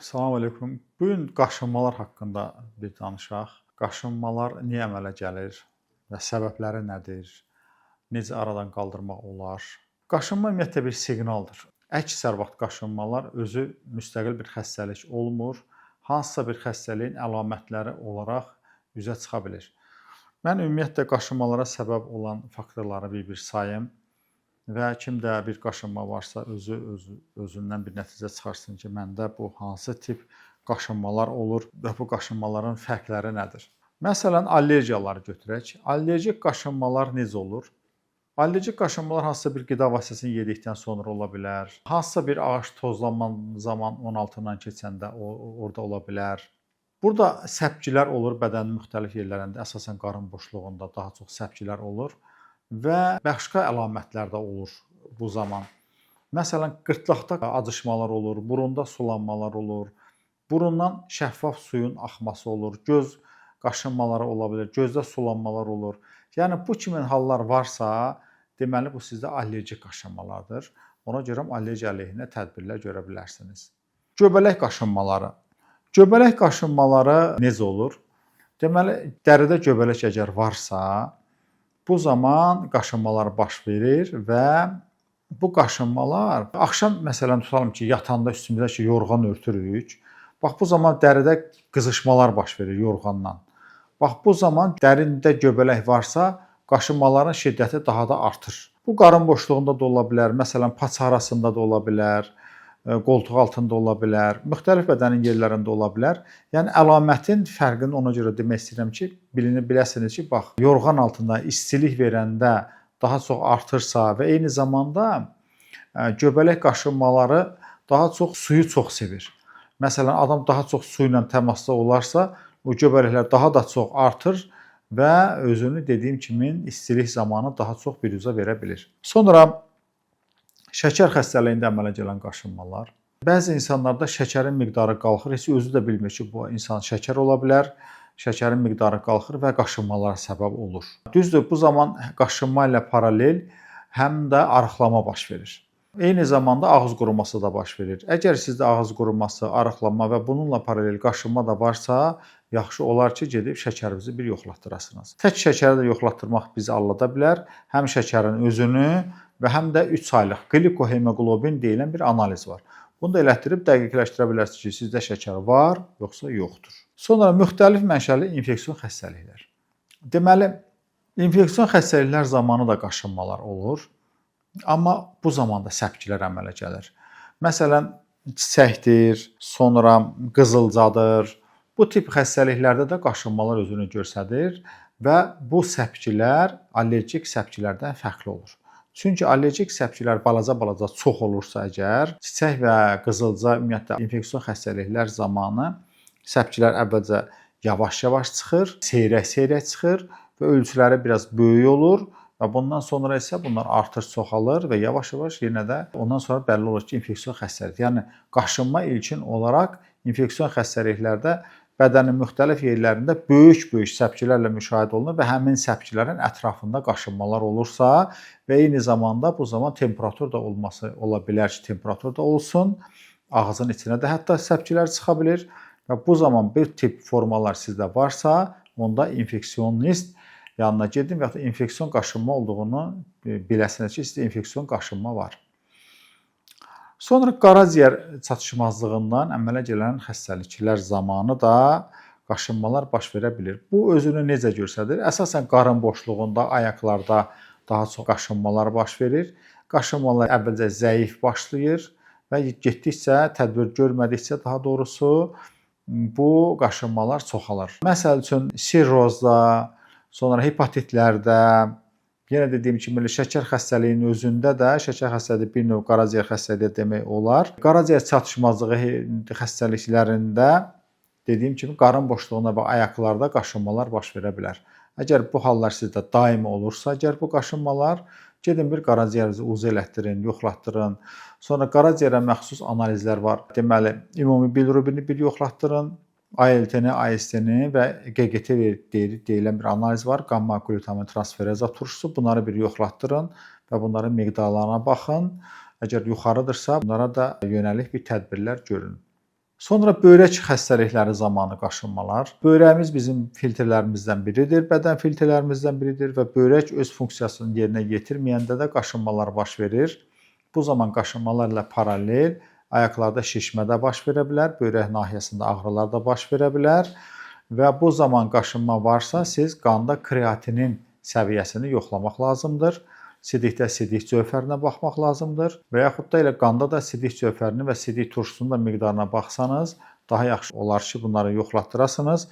Salam əleykum. Bu gün qaşınmalar haqqında bir danışaq. Qaşınmalar niyə əmələ gəlir və səbəbləri nədir? Necə aradan qaldırmaq olar? Qaşınma ümumiyyətlə bir siqnaldır. Əksər vaxt qaşınmalar özü müstəqil bir xəstəlik olmur. Hansısa bir xəstəliyin əlamətləri olaraq üzə çıxa bilir. Mən ümumiyyətlə qaşınmalara səbəb olan faktorları bir sayım və kimdə bir qaşınma varsa özündən bir nəticə çıxarsın ki, məndə bu hansı tip qaşınmalar olur və bu qaşınmaların fərqləri nədir? Məsələn, allergiyaları götürək. Allergik qaşınmalar necə olur? Allergik qaşınmalar hansısa bir qida vasitəsini yedikdən sonra ola bilər. Hansısa bir ağac tozlanma zaman 16-dan keçəndə orada ola bilər. Burada səpgilər olur bədənin müxtəlif yerlərində, əsasən qarın boşluğunda daha çox səpgilər olur. Və başqa əlamətlər də olur bu zaman. Məsələn, qırtlaqda acışmalar olur, burunda sulanmalar olur, burundan şəffaf suyun axması olur, göz qaşınmaları ola bilər, gözdə sulanmalar olur. Yəni bu kimi hallar varsa, deməli bu sizdə allergik qaşınmalardır. Ona görə allergiya əleyhinə tədbirlər görə bilərsiniz. Göbələk qaşınmaları. Göbələk qaşınmaları necə olur? Deməli, dəridə göbələk əgər varsa, bu zaman qaşınmalar baş verir və bu qaşınmalar axşam məsələn tutalım ki, yatanda üstümüzdə ki, yorğan örtürük. Bax bu zaman dəridə qızışmalar baş verir yorğandan. Bax bu zaman dərində göbələk varsa, qaşınmaların şiddəti daha da artır. Bu qarın boşluğunda da ola bilər, məsələn paça arasında da ola bilər, qoltuq altında ola bilər, müxtəlif bədənin yerlərində ola bilər. Yəni əlamətin fərqini ona görə demək istəyirəm ki, biləsiniz ki, bax, yorğan altında istilik verəndə daha çox artırsa və eyni zamanda göbələk qaşınmaları daha çox suyu çox sevir. Məsələn, adam daha çox su ilə təmasda olarsa, o göbələklər daha da çox artır və özünü dediyim kimi istilik zamanı daha çox biruzə verə bilir. Sonra şəkər xəstəliyində əmələ gələn qaşınmalar. Bəzi insanlarda şəkərin miqdarı qalxır, heç özü də bilmir ki, bu insan şəkər ola bilər. Şəkərin miqdarı qalxır və qaşınmalara səbəb olur. Düzdür, bu zaman qaşınma ilə paralel həm də arıqlama baş verir. Eyni zamanda ağız quruması da baş verir. Əgər sizdə ağız quruması, arıqlama və bununla paralel qaşınma da varsa, yaxşı olar ki, gedib şəkərinizi bir yoxlatdırasınız. Tək şəkəri də yoxlatdırmaq bizi aldada bilər. Həm şəkərin özünü və həm də 3 aylıq glikohemoqlobin deyilən bir analiz var. Bunu da elətdirib dəqiqləşdirə bilərsiniz ki, sizdə şəkər var, yoxsa yoxdur. Sonra müxtəlif mənşəli infeksion xəstəliklər. Deməli, infeksion xəstəliklər zamanı da qaşınmalar olur, amma bu zamanda səpgilər əmələ gəlir. Məsələn, çiçəkdir, sonra qızılcadır. Bu tip xəstəliklərdə də qaşınmalar özünü göstərir və bu səpgilər allergik səpgilərdən fərqli olur. Çünki allergik səpgilər balaca çox olursa əgər, çiçək və qızılca ümumiyyətlə infeksion xəstəliklər zamanı səpgilər əvvəlcə yavaş-yavaş çıxır, seyrək-seyrək çıxır və ölçüləri biraz böyük olur və bundan sonra isə bunlar artır, çoxalır və yavaş-yavaş yenə də ondan sonra bəlli olur ki, infeksion xəstəlik. Yəni qaşınma ilkin olaraq infeksion xəstəliklərdə bədənin müxtəlif yerlərində böyük səpgilərlə müşahidə olunur və həmin səpgilərin ətrafında qaşınmalar olursa və eyni zamanda bu zaman temperatur da olması ola bilər ki, temperatur da olsun, ağzın içinə də hətta səpgilər çıxa bilir və bu zaman bir tip formalar sizdə varsa, onda infeksionist yanına gedin və ya infeksion qaşınma olduğunu biləsiniz ki, sizdə infeksion qaşınma var. Sonra qaraciyər çatışmazlığından əmələ gələn xəstəliklər zamanı da qaşınmalar baş verə bilir. Bu özünü necə göstərir? Əsasən qarın boşluğunda, ayaqlarda daha çox qaşınmalar baş verir. Qaşınmalar əvvəlcə zəif başlayır və getdikcə, tədbir görmədikcə daha doğrusu bu qaşınmalar çoxalır. Məsəl üçün sirrozda, sonra hepatitlərdə, yenə dediyim kimi şəkər xəstəliyinin özündə də şəkər xəstəliyi bir növ qaraciyər xəstəliyi demək olar. Qaraciyər çatışmazlığı xəstəliklərində dediyim kimi qarın boşluğunda və ayaqlarda qaşınmalar baş verə bilər. Əgər bu hallar sizdə daimi olursa, əgər bu qaşınmalar, gedin bir qaraciyərinizi UZ elətdirin, yoxlatdırın. Sonra qaraciyərə məxsus analizlər var. Deməli, ümumi bilirubini bir yoxlatdırın. ALT-ni, AST-ni və GGT deyilən bir analiz var. Qamma glutamin transferazə turşusu. Bunları bir yoxlatdırın və bunların miqdarlarına baxın. Əgər yuxarıdırsa, bunlara da yönəlik bir tədbirlər görün. Sonra böyrək xəstəlikləri zamanı qaşınmalar. Böyrəyimiz bizim filtrlərimizdən biridir, bədən filtrlərimizdən biridir və böyrək öz funksiyasını yerinə yetirməyəndə də qaşınmalar baş verir. Bu zaman qaşınmalarla paralel ayaqlarda şişmə də baş verə bilər, böyrək nahiyəsində ağrılar da baş verə bilər və bu zaman qaşınma varsa siz qanda kreatinin səviyyəsini yoxlamaq lazımdır. Sidikdə sidik cövhərinə baxmaq lazımdır və yaxud da elə qanda da sidik cövhərini və sidik turşusunun da miqdarına baxsanız daha yaxşı olar ki, bunları yoxlatdırasınız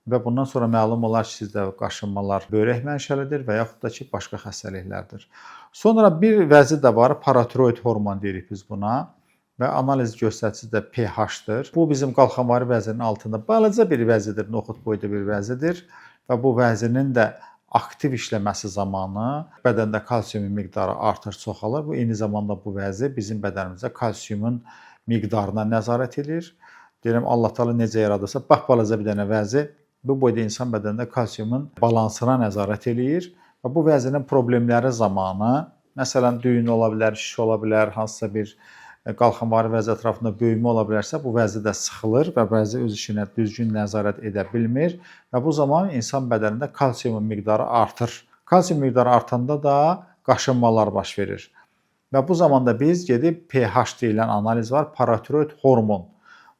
və bundan sonra məlum olar ki, sizdə qaşınmalar böyrək mənşəlidir və yaxud da ki, başqa xəstəliklərdir. Sonra bir vəzi də var, paratiroid hormon deyirik biz buna və analiz göstəricisi də pH-dır. Bu bizim qalxanvari vəzinin altında balaca bir vəzidir, noxud boyda bir vəzidir və bu vəzinin də aktiv işləməsi zamanı bədəndə kalsiumun miqdarı artır, çoxalır. Bu eyni zamanda bu vəzi bizim bədənimizdə kalsiumun miqdarına nəzarət edir. Deyirəm Allah Taala necə yaradırsa, bax balaca bir dənə vəzi bu boyda insan bədənində kalsiumun balansına nəzarət eləyir və bu vəzinin problemləri zamanı, məsələn, düyün ola bilər, şiş ola bilər, hansısa bir qalxanvari vəzi ətrafında böyümə ola bilərsə, bu vəzi də sıxılır və vəzi öz işinə düzgün nəzarət edə bilmir və bu zaman insan bədənində kalsiumun miqdarı artır. Kalsium miqdarı artanda da qaşınmalar baş verir. Və bu zamanda biz gedib pH deyilən analiz var, paratiroid hormon.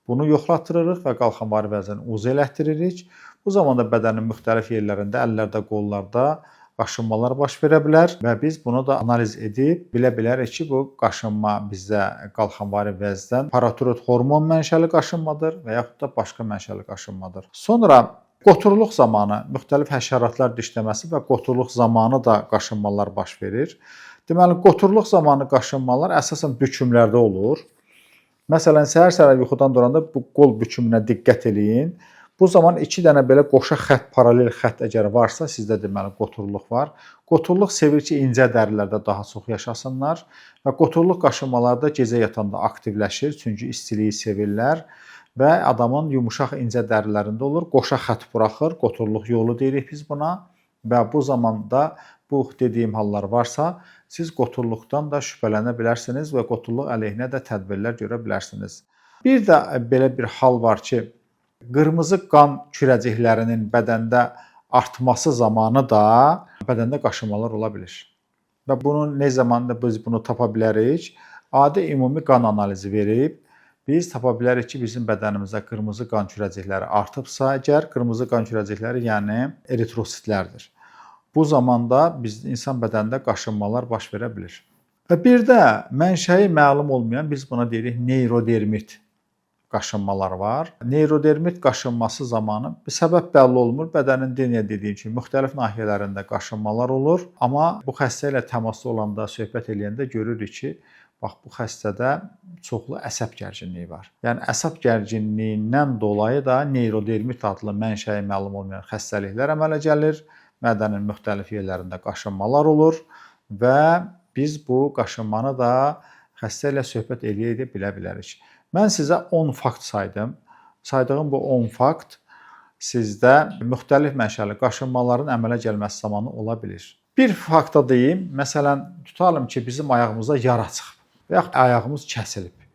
Bunu yoxlatdırırıq və qalxanvari vəzini uzun elətdiririk. Bu zamanda bədənin müxtəlif yerlərində, əllərdə, qollarda qaşınmalar baş verə bilər və biz bunu da analiz edib bilə bilərik ki, bu qaşınma bizdə qalxanvari vəzdən paratiroid hormon mənşəli qaşınmadır və yaxud da başqa mənşəli qaşınmadır. Sonra qoturluq zamanı müxtəlif həşəratlar dişləməsi və qoturluq zamanı da qaşınmalar baş verir. Deməli, qoturluq zamanı qaşınmalar əsasən bükümlərdə olur. Məsələn, səhər-səhər yuxudan duranda bu qol bükümünə diqqət eləyin. Bu zaman 2 dənə belə qoşa xətt, paralel xətt əgər varsa, sizdə deməli qoturluq var. Qoturluq sevir ki, incə dərilərdə daha çox yaşasınlar və qoturluq qaşınmaları da gecə yatanda aktivləşir, çünki istiliyi sevirlər və adamın yumşaq incə dərilərində olur. Qoşa xətt buraxır, qoturluq yolu deyirik biz buna və bu zamanda bu dediyim hallar varsa, siz qoturluqdan da şübhələnə bilərsiniz və qoturluq əleyhinə də tədbirlər görə bilərsiniz. Bir də belə bir hal var ki, qırmızı qan kürəciklərinin bədəndə artması zamanı da bədəndə qaşınmalar ola bilir. Və bunu nə zamanda biz bunu tapa bilərik? Adi ümumi qan analizi verib biz tapa bilərik ki, bizim bədənimizdə qırmızı qan kürəcikləri artıbsa, əgər qırmızı qan kürəcikləri yəni eritrositlərdir. Bu zamanda insan bədənində qaşınmalar baş verə bilir. Və bir də mənşəyi məlum olmayan biz buna deyirik neyrodermit qaşınmalar var. Neyrodermit qaşınması zamanı bir səbəb bəlli olmur. Bədənin deyə dediyim kimi müxtəlif nahiyələrində qaşınmalar olur. Amma bu xəstə ilə təmasda olanda, söhbət eləyəndə görürük ki, bax bu xəstədə çoxlu əsəb gərginliyi var. Yəni əsəb gərginliyindən dolayı da neyrodermit adlı mənşəyi məlum olmayan xəstəliklər əmələ gəlir. Mədənin müxtəlif yerlərində qaşınmalar olur və biz bu qaşınmanı da xəstə ilə söhbət eləyə bilə bilərik. Mən sizə 10 fakt saydım. Saydığım bu 10 fakt sizdə müxtəlif mənşəli qaşınmaların əmələ gəlməsi zamanı ola bilir. Bir fakta deyim, məsələn, tutalım ki, bizim ayağımızda yara çıxıb və yaxud ayağımız kəsilib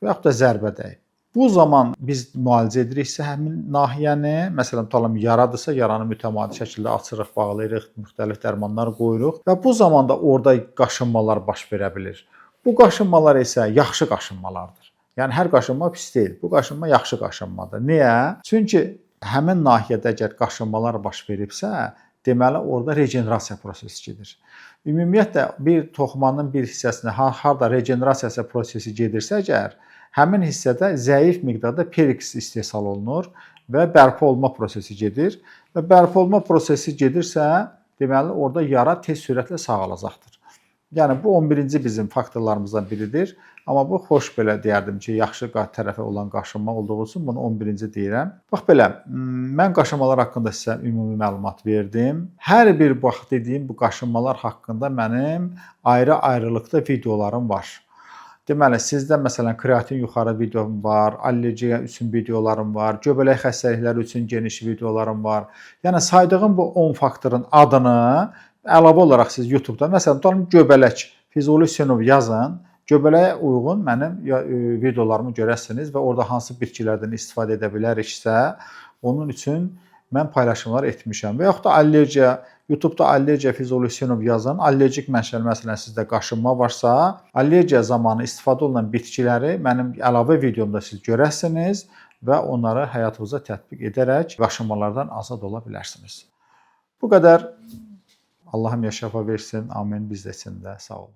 və yaxud da zərbə dəyib. Bu zaman biz müalicə ediriksə həmin nahiyəni, məsələn, tutalım yaradırsa, yaranı mütəmadi şəkildə açırıq, bağlayırıq, müxtəlif dərmanlar qoyuruq və bu zamanda orada qaşınmalar baş verə bilir. Bu qaşınmalar isə yaxşı qaşınmalardır. Yəni hər qaşınma pis deyil. Bu qaşınma yaxşı qaşınmadır. Niyə? Çünki həmin nahiyədə əgər qaşınmalar baş veribsə, deməli orada regenerasiya prosesi gedir. Ümumiyyətlə bir toxumanın bir hissəsində harda regenerasiya prosesi gedirsə əgər, həmin hissədə zəif miqdarda periks istehsal olunur və bərpa olma prosesi gedir və bərpa olma prosesi gedirsə, deməli orada yara tez sürətlə sağalacaqdır. Yəni bu 11-ci bizim faktorlarımızdan biridir. Amma bu xoş belə deyərdim ki, yaxşı tərəfə olan qaşınma olduğu üçün bunu 11-ci deyirəm. Bax belə, mən qaşınmalar haqqında sizə ümumi məlumat verdim. Hər bir bax dediyim bu qaşınmalar haqqında mənim ayrı-ayrılıqda videolarım var. Deməli, sizdə məsələn kreatin yuxarı videom var, allergiya üçün videolarım var, göbələk xəstəlikləri üçün geniş videolarım var. Yəni saydığım bu 10 faktorun adını əlavə olaraq siz YouTube-da məsələn tutalım göbələk, fizioloji sinov yazın. göbələyə uyğun mənim videolarımı görəsiniz və orada hansı bitkilərdən istifadə edə biləriksə, onun üçün mən paylaşımlar etmişəm. Və yaxud da allergiya, YouTube-da allergiya Fizolüsyenov yazan allergik mənşəli məsələn sizdə qaşınma varsa, allergiya zamanı istifadə olunan bitkiləri mənim əlavə videomda siz görəsiniz və onları həyatınıza tətbiq edərək qaşınmalardan azad ola bilərsiniz. Bu qədər. Allahım şəfa versin. Amin. Biz də içində. Sağ olun.